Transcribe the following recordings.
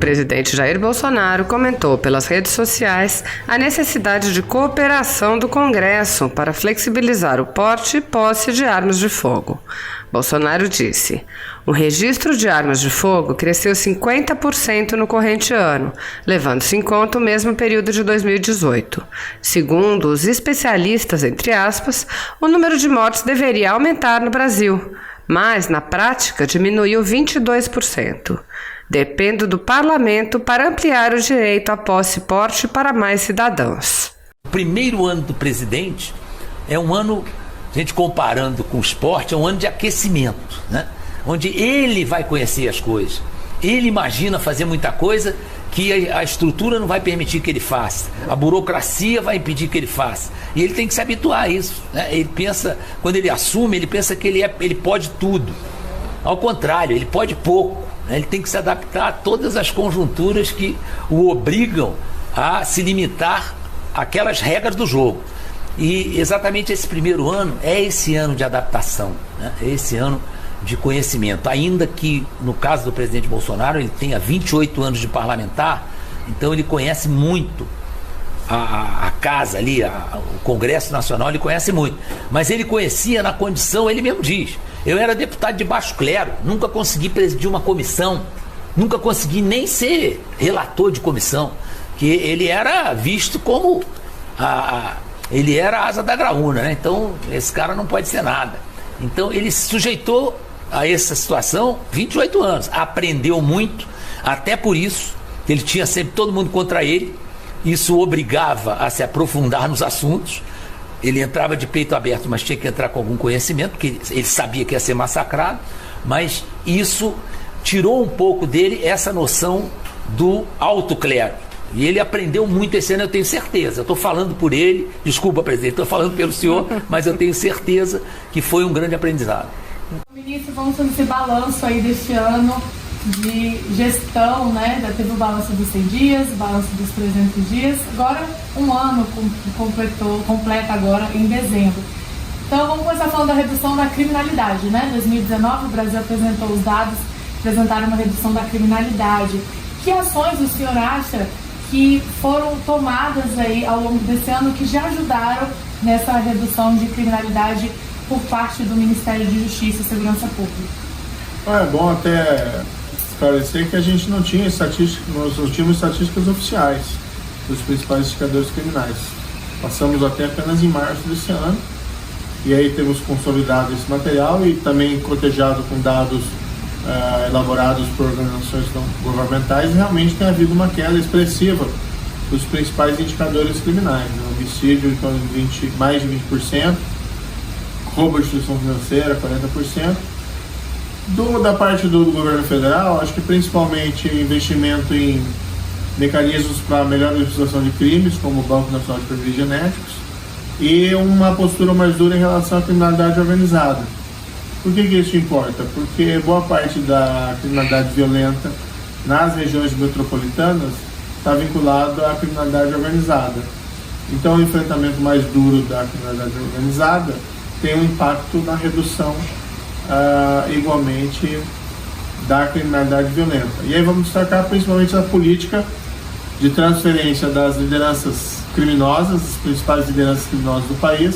presidente Jair Bolsonaro comentou pelas redes sociais a necessidade de cooperação do Congresso para flexibilizar o porte e posse de armas de fogo. Bolsonaro disse: o registro de armas de fogo cresceu 50% no corrente ano, levando-se em conta o mesmo período de 2018. Segundo os especialistas, entre aspas, o número de mortes deveria aumentar no Brasil, mas na prática diminuiu 22%. Depende do parlamento para ampliar o direito à posse e porte para mais cidadãos. O primeiro ano do presidente é um ano, a gente comparando com o esporte, é um ano de aquecimento, né? Onde ele vai conhecer as coisas. Ele imagina fazer muita coisa que a estrutura não vai permitir que ele faça. A burocracia vai impedir que ele faça. E ele tem que se habituar a isso, né? Ele pensa, quando ele assume, ele pensa que ele pode tudo. Ao contrário, ele pode pouco. Ele tem que se adaptar a todas as conjunturas que o obrigam a se limitar àquelas regras do jogo. E exatamente esse primeiro ano é esse ano de adaptação, né? É esse ano de conhecimento. Ainda que, no caso do presidente Bolsonaro, ele tenha 28 anos de parlamentar, então ele conhece muito a casa ali, o Congresso Nacional, ele conhece muito. Mas ele conhecia na condição, ele mesmo diz: eu era deputado de baixo clero, nunca consegui presidir uma comissão, nunca consegui nem ser relator de comissão, que ele era visto como ele era a asa da graúna, né? Então esse cara não pode ser nada. Então ele se sujeitou a essa situação 28 anos, aprendeu muito, até por isso ele tinha sempre todo mundo contra ele. Isso obrigava a se aprofundar nos assuntos. Ele entrava de peito aberto, mas tinha que entrar com algum conhecimento, porque ele sabia que ia ser massacrado. Mas isso tirou um pouco dele essa noção do alto clero. E ele aprendeu muito esse ano, eu tenho certeza. Eu estou falando por ele, desculpa, presidente, estou falando pelo senhor, mas eu tenho certeza que foi um grande aprendizado. Ministro, vamos fazer esse balanço aí deste ano de gestão, né? Já teve o balanço dos 100 dias, o balanço dos 300 dias, agora um ano completa agora em dezembro. Então vamos começar falando da redução da criminalidade, né? Em 2019 o Brasil apresentou os dados, apresentaram uma redução da criminalidade. Que ações o senhor acha que foram tomadas aí ao longo desse ano que já ajudaram nessa redução de criminalidade por parte do Ministério de Justiça e Segurança Pública? É bom até esclarecer que a gente não tinha estatísticas, nós não tínhamos estatísticas oficiais dos principais indicadores criminais. Passamos até apenas em março desse ano, e aí temos consolidado esse material e também cotejado com dados elaborados por organizações não governamentais. Realmente tem havido uma queda expressiva dos principais indicadores criminais, né? Homicídio em torno de mais de 20%, roubo de instituição financeira 40%. Da parte do governo federal, acho que principalmente investimento em mecanismos para melhor legislação de crimes, como o Banco Nacional de Perfis Genéticos, e uma postura mais dura em relação à criminalidade organizada. Por que isso importa? Porque boa parte da criminalidade violenta nas regiões metropolitanas está vinculado à criminalidade organizada. Então o enfrentamento mais duro da criminalidade organizada tem um impacto na redução igualmente da criminalidade violenta. E aí vamos destacar principalmente a política de transferência das lideranças criminosas, as principais lideranças criminosas do país,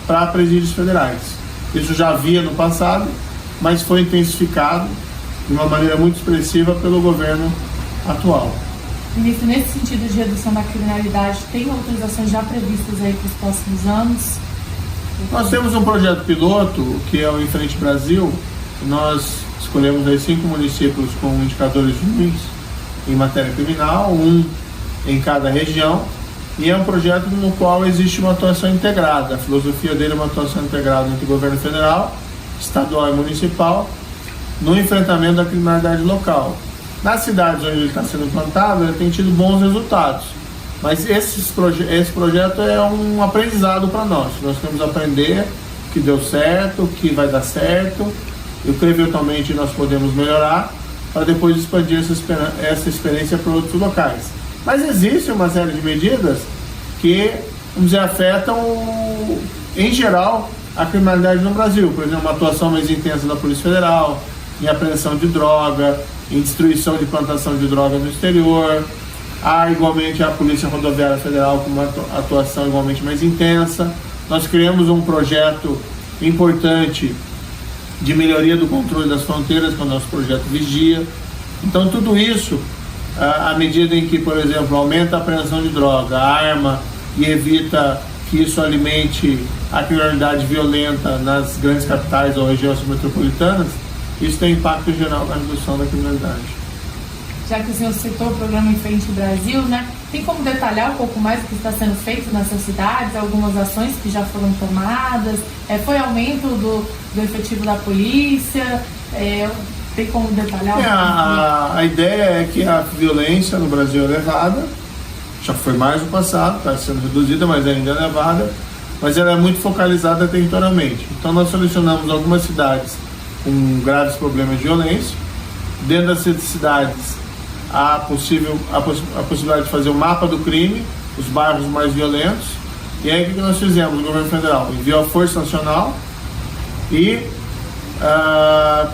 para presídios federais. Isso já havia no passado, mas foi intensificado de uma maneira muito expressiva pelo governo atual. Ministro, nesse sentido de redução da criminalidade, tem outras ações já previstas aí para os próximos anos? Nós temos um projeto piloto, que é o Em Frente Brasil. Nós escolhemos aí 5 municípios com indicadores ruins em matéria criminal, um em cada região, e é um projeto no qual existe uma atuação integrada. A filosofia dele é uma atuação integrada entre o governo federal, estadual e municipal, no enfrentamento da criminalidade local. Nas cidades onde ele está sendo implantado, ele tem tido bons resultados. Mas esse projeto é um aprendizado para nós. Nós temos que aprender que deu certo, que vai dar certo, e que eventualmente nós podemos melhorar para depois expandir essa experiência para outros locais. Mas existe uma série de medidas que, vamos dizer, afetam, em geral, a criminalidade no Brasil. Por exemplo, uma atuação mais intensa da Polícia Federal, em apreensão de droga, em destruição de plantação de droga no exterior. Há igualmente a Polícia Rodoviária Federal com uma atuação igualmente mais intensa. Nós criamos um projeto importante de melhoria do controle das fronteiras, com o nosso projeto Vigia. Então tudo isso, à medida em que, por exemplo, aumenta a apreensão de droga, arma, e evita que isso alimente a criminalidade violenta nas grandes capitais ou regiões metropolitanas, isso tem impacto geral na redução da criminalidade. Já que o senhor citou o programa Em Frente Brasil, né? Tem como detalhar um pouco mais o que está sendo feito nessas cidades, algumas ações que já foram tomadas? Foi aumento do efetivo da polícia? Tem como detalhar? A ideia é que a violência no Brasil é elevada, já foi mais no passado, está sendo reduzida, mas ainda é elevada, mas ela é muito focalizada territorialmente. Então nós selecionamos algumas cidades com graves problemas de violência. Dentro dessas cidades há a possibilidade de fazer um mapa do crime, os bairros mais violentos. E aí o que nós fizemos? O governo federal enviou a Força Nacional e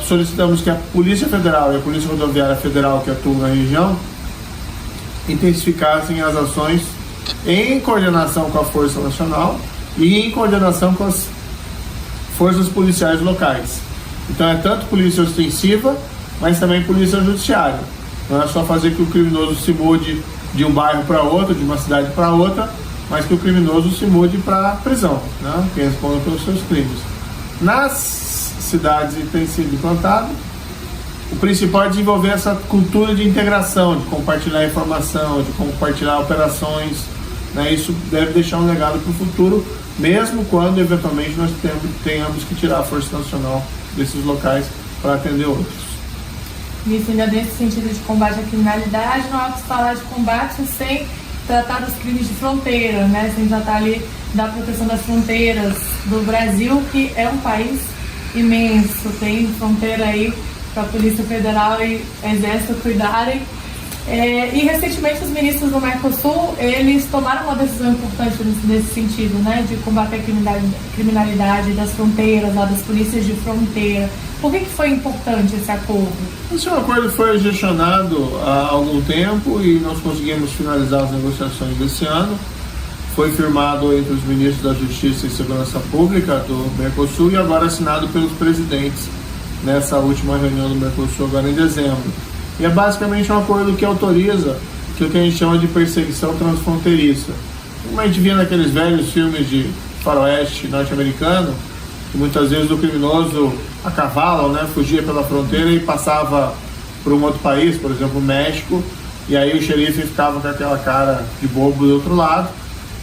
solicitamos que a Polícia Federal e a Polícia Rodoviária Federal, que atuam na região, intensificassem as ações em coordenação com a Força Nacional e em coordenação com as forças policiais locais. Então é tanto polícia ostensiva, mas também polícia judiciária. Não é só fazer que o criminoso se mude de um bairro para outro, de uma cidade para outra, mas que o criminoso se mude para a prisão, né? Que responda pelos seus crimes. Nas cidades que tem sido implantado, o principal é desenvolver essa cultura de integração, de compartilhar informação, de compartilhar operações, né? Isso deve deixar um legado para o futuro, mesmo quando eventualmente nós tenhamos que tirar a Força Nacional desses locais para atender outros. Isso, ainda nesse sentido de combate à criminalidade, não há que falar de combate sem tratar dos crimes de fronteira, né? Sem tratar ali da proteção das fronteiras do Brasil, que é um país imenso, tem fronteira aí para a Polícia Federal e Exército cuidarem. E recentemente os ministros do Mercosul, eles tomaram uma decisão importante nesse sentido, né? De combater a criminalidade das fronteiras, lá das polícias de fronteira. Por que foi importante esse acordo? Esse acordo foi gestionado há algum tempo e nós conseguimos finalizar as negociações desse ano. Foi firmado entre os ministros da Justiça e Segurança Pública do Mercosul e agora assinado pelos presidentes nessa última reunião do Mercosul, agora em dezembro. E é basicamente um acordo que autoriza o que a gente chama de perseguição transfronteiriça. Como a gente via naqueles velhos filmes de faroeste norte-americano, que muitas vezes o criminoso a cavalo, né, fugia pela fronteira e passava por um outro país, por exemplo, o México, e aí o xerife ficava com aquela cara de bobo do outro lado.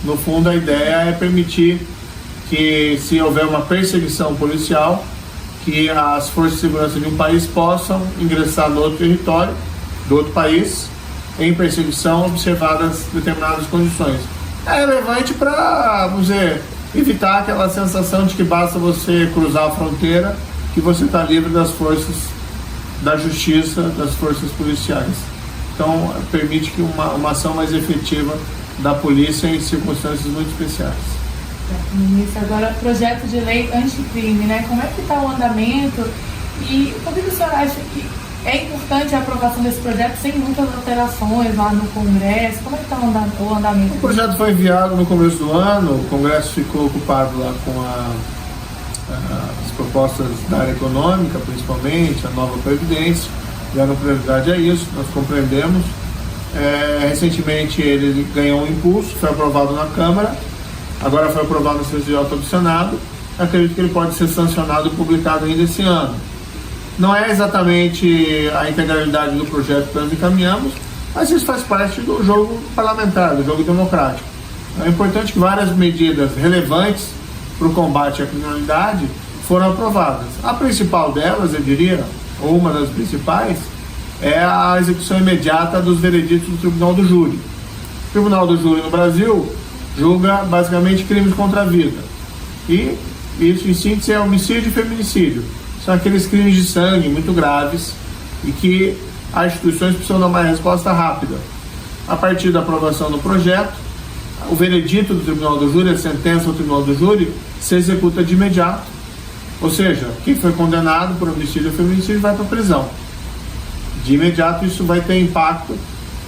No fundo, a ideia é permitir que, se houver uma perseguição policial, que as forças de segurança de um país possam ingressar no outro território do outro país em perseguição, observadas determinadas condições. É relevante para, vamos dizer, evitar aquela sensação de que basta você cruzar a fronteira que você está livre das forças da justiça, das forças policiais. Então, permite que uma ação mais efetiva da polícia em circunstâncias muito especiais. Ministro, agora projeto de lei anticrime, né? Como é que está o andamento e por que o senhor acha que é importante a aprovação desse projeto sem muitas alterações lá no Congresso? Como é que está o andamento? O projeto foi enviado no começo do ano, o Congresso ficou ocupado lá com as propostas da área econômica, principalmente, a nova Previdência, deram prioridade a isso, nós compreendemos. Recentemente ele ganhou um impulso, foi aprovado na Câmara, agora foi aprovado no CCJ do Senado. Acredito que ele pode ser sancionado e publicado ainda esse ano. Não é exatamente a integralidade do projeto que nós encaminhamos, mas isso faz parte do jogo parlamentar, do jogo democrático. É importante que várias medidas relevantes para o combate à criminalidade foram aprovadas. A principal delas, eu diria, ou uma das principais, é a execução imediata dos vereditos do Tribunal do Júri. O Tribunal do Júri no Brasil julga basicamente crimes contra a vida. E isso, em síntese, é homicídio e feminicídio. São aqueles crimes de sangue muito graves e que as instituições precisam dar uma resposta rápida. A partir da aprovação do projeto, o veredito do Tribunal do Júri, a sentença do Tribunal do Júri, se executa de imediato Ou seja, quem foi condenado por homicídio ou feminicídio vai para a prisão. De imediato isso vai ter impacto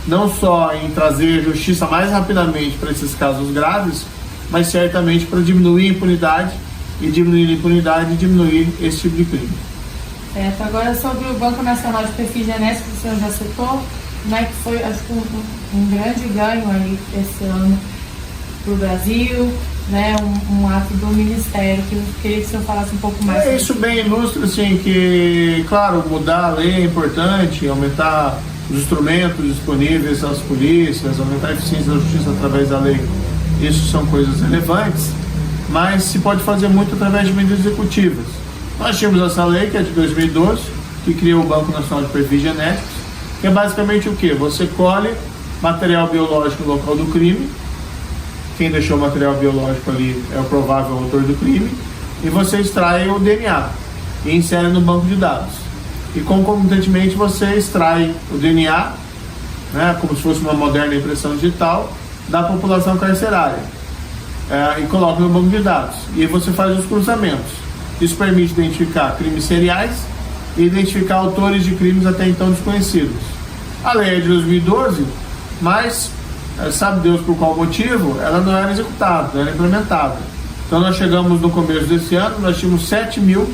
não só em trazer justiça mais rapidamente para esses casos graves, mas certamente para diminuir a impunidade, e diminuir a impunidade diminuir esse tipo de crime. Certo. Agora sobre o Banco Nacional de Perfis Genéticos, o senhor já citou, né, que foi, acho que um grande ganho aí esse ano para o Brasil, né, um ato do Ministério, que eu queria que o senhor falasse um pouco mais. Isso bem ilustra, assim, que, claro, mudar a lei é importante, aumentar os instrumentos disponíveis às polícias, aumentar a eficiência da justiça através da lei, isso são coisas relevantes, mas se pode fazer muito através de medidas executivas. Nós tínhamos essa lei, que é de 2012, que criou o Banco Nacional de Perfis Genéticos, que é basicamente o quê? Você colhe material biológico no local do crime, quem deixou o material biológico ali é o provável autor do crime, e você extrai o DNA e insere no banco de dados. E concomitantemente você extrai o DNA, né, como se fosse uma moderna impressão digital, da população carcerária, e coloca no banco de dados. E você faz os cruzamentos. Isso permite identificar crimes seriais e identificar autores de crimes até então desconhecidos. A lei é de 2012, mas sabe Deus por qual motivo, ela não era executada, não era implementada. Então nós chegamos no começo desse ano, nós tínhamos 7.000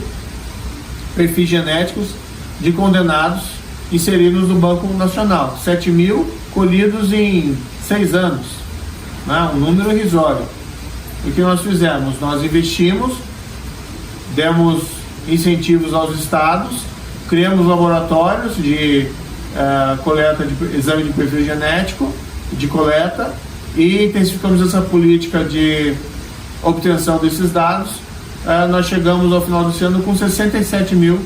perfis genéticos de condenados inseridos no Banco Nacional. 7.000 colhidos em 6 anos, né? Um número irrisório. O que nós fizemos? Nós investimos, demos incentivos aos estados, criamos laboratórios de coleta de exame de perfil genético, de coleta, e intensificamos essa política de obtenção desses dados. Nós chegamos ao final desse ano com 67.000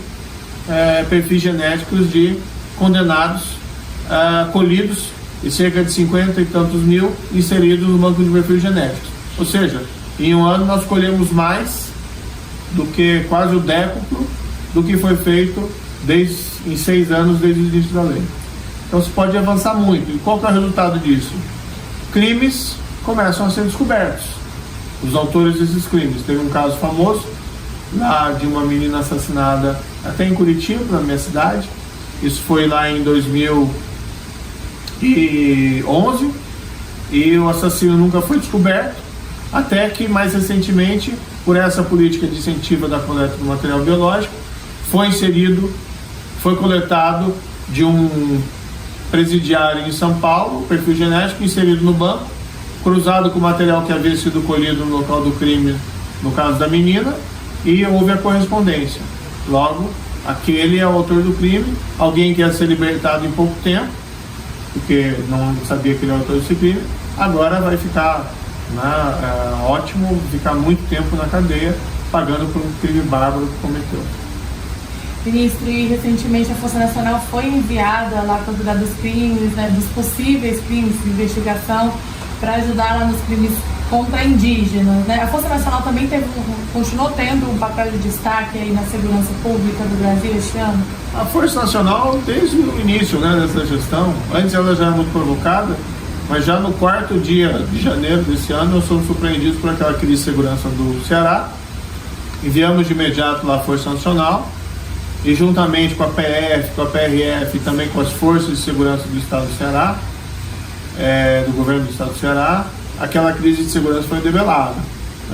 perfis genéticos de condenados colhidos, e cerca de 50 e tantos mil inseridos no banco de perfil genético. Ou seja, em um ano nós colhemos mais do que quase o décuplo do que foi feito em 6 anos desde o início da lei. Então se pode avançar muito. E qual que é o resultado disso? Crimes começam a ser descobertos, os autores desses crimes. Teve um caso famoso lá de uma menina assassinada até em Curitiba, na minha cidade. Isso foi lá em 2011, e o assassino nunca foi descoberto, até que mais recentemente, por essa política de incentivo da coleta do material biológico, foi coletado de um presidiário em São Paulo, perfil genético inserido no banco, cruzado com o material que havia sido colhido no local do crime, no caso da menina, e houve a correspondência. Logo, aquele é o autor do crime, alguém que ia ser libertado em pouco tempo, porque não sabia que ele era o autor desse crime, agora vai ficar ótimo, ficar muito tempo na cadeia, pagando por um crime bárbaro que cometeu. Ministro, e recentemente a Força Nacional foi enviada lá para cuidar dos crimes, né, dos possíveis crimes de investigação, para ajudar lá nos crimes contra indígenas, né? A Força Nacional também continuou tendo um papel de destaque aí na segurança pública do Brasil este ano? A Força Nacional, desde o início, né, dessa gestão, antes ela já era muito provocada, mas já no 4º dia de janeiro desse ano nós fomos surpreendidos por aquela crise de segurança do Ceará. Enviamos de imediato lá a Força Nacional, e juntamente com a PF, com a PRF e também com as forças de segurança do Estado do Ceará, do governo do Estado do Ceará, aquela crise de segurança foi debelada.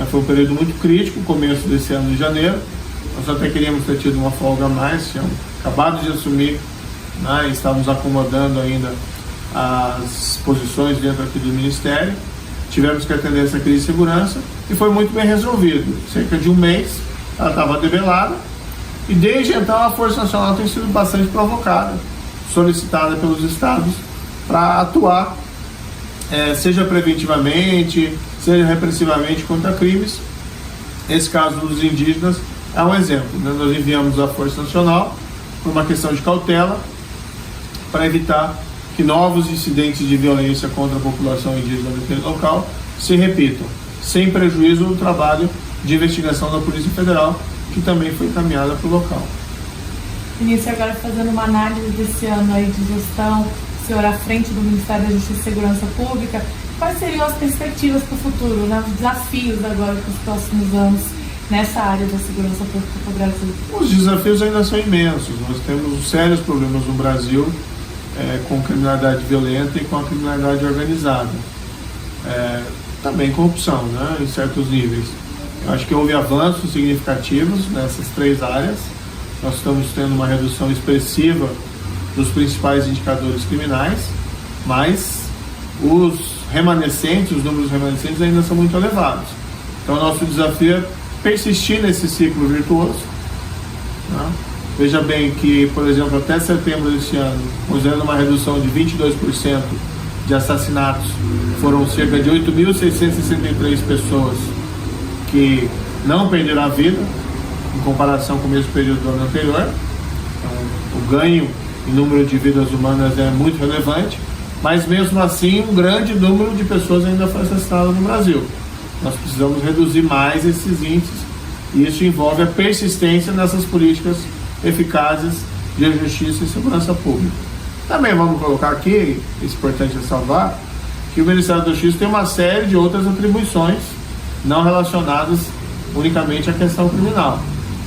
Foi um período muito crítico, o começo desse ano de janeiro. Nós até queríamos ter tido uma folga a mais, tínhamos acabado de assumir, né, e estávamos acomodando ainda as posições dentro aqui do Ministério. Tivemos que atender essa crise de segurança e foi muito bem resolvido. Cerca de um mês ela estava debelada, e desde então a Força Nacional tem sido bastante provocada, solicitada pelos estados para atuar, seja preventivamente, seja repressivamente contra crimes. Esse caso dos indígenas é um exemplo, né? Nós enviamos a Força Nacional por uma questão de cautela, para evitar que novos incidentes de violência contra a população indígena daquele local se repitam, sem prejuízo do trabalho de investigação da Polícia Federal, que também foi encaminhada para o local. Ministro, agora fazendo uma análise desse ano aí de gestão, o senhor à frente do Ministério da Justiça e Segurança Pública, quais seriam as perspectivas para o futuro, né? Os desafios agora para os próximos anos nessa área da segurança pública para o Brasil? Os desafios ainda são imensos. Nós temos sérios problemas no Brasil com criminalidade violenta e com a criminalidade organizada. Também corrupção, né, em certos níveis. Eu acho que houve avanços significativos nessas 3 áreas. Nós estamos tendo uma redução expressiva dos principais indicadores criminais, mas os números remanescentes ainda são muito elevados. Então, o nosso desafio é persistir nesse ciclo virtuoso. Né? Veja bem que, por exemplo, até setembro deste ano, considerando uma redução de 22% de assassinatos, foram cerca de 8.663 pessoas que não perderam a vida, em comparação com o mesmo período do ano anterior. Então, o ganho em número de vidas humanas é muito relevante, mas mesmo assim um grande número de pessoas ainda foi assassinado no Brasil. Nós precisamos reduzir mais esses índices e isso envolve a persistência nessas políticas eficazes de justiça e segurança pública. Também vamos colocar aqui, é importante ressalvar, que o Ministério da Justiça tem uma série de outras atribuições não relacionadas unicamente à questão criminal.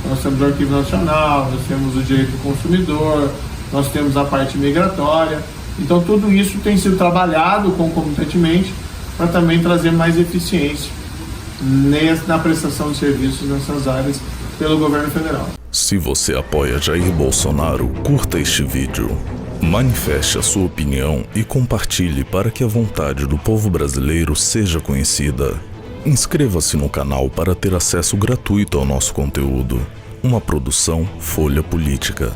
Nós temos o Arquivo Nacional, nós temos o direito do consumidor, nós temos a parte migratória. Então tudo isso tem sido trabalhado concomitantemente para também trazer mais eficiência na prestação de serviços nessas áreas pelo governo federal. Se você apoia Jair Bolsonaro, curta este vídeo, manifeste a sua opinião e compartilhe para que a vontade do povo brasileiro seja conhecida. Inscreva-se no canal para ter acesso gratuito ao nosso conteúdo. Uma produção Folha Política.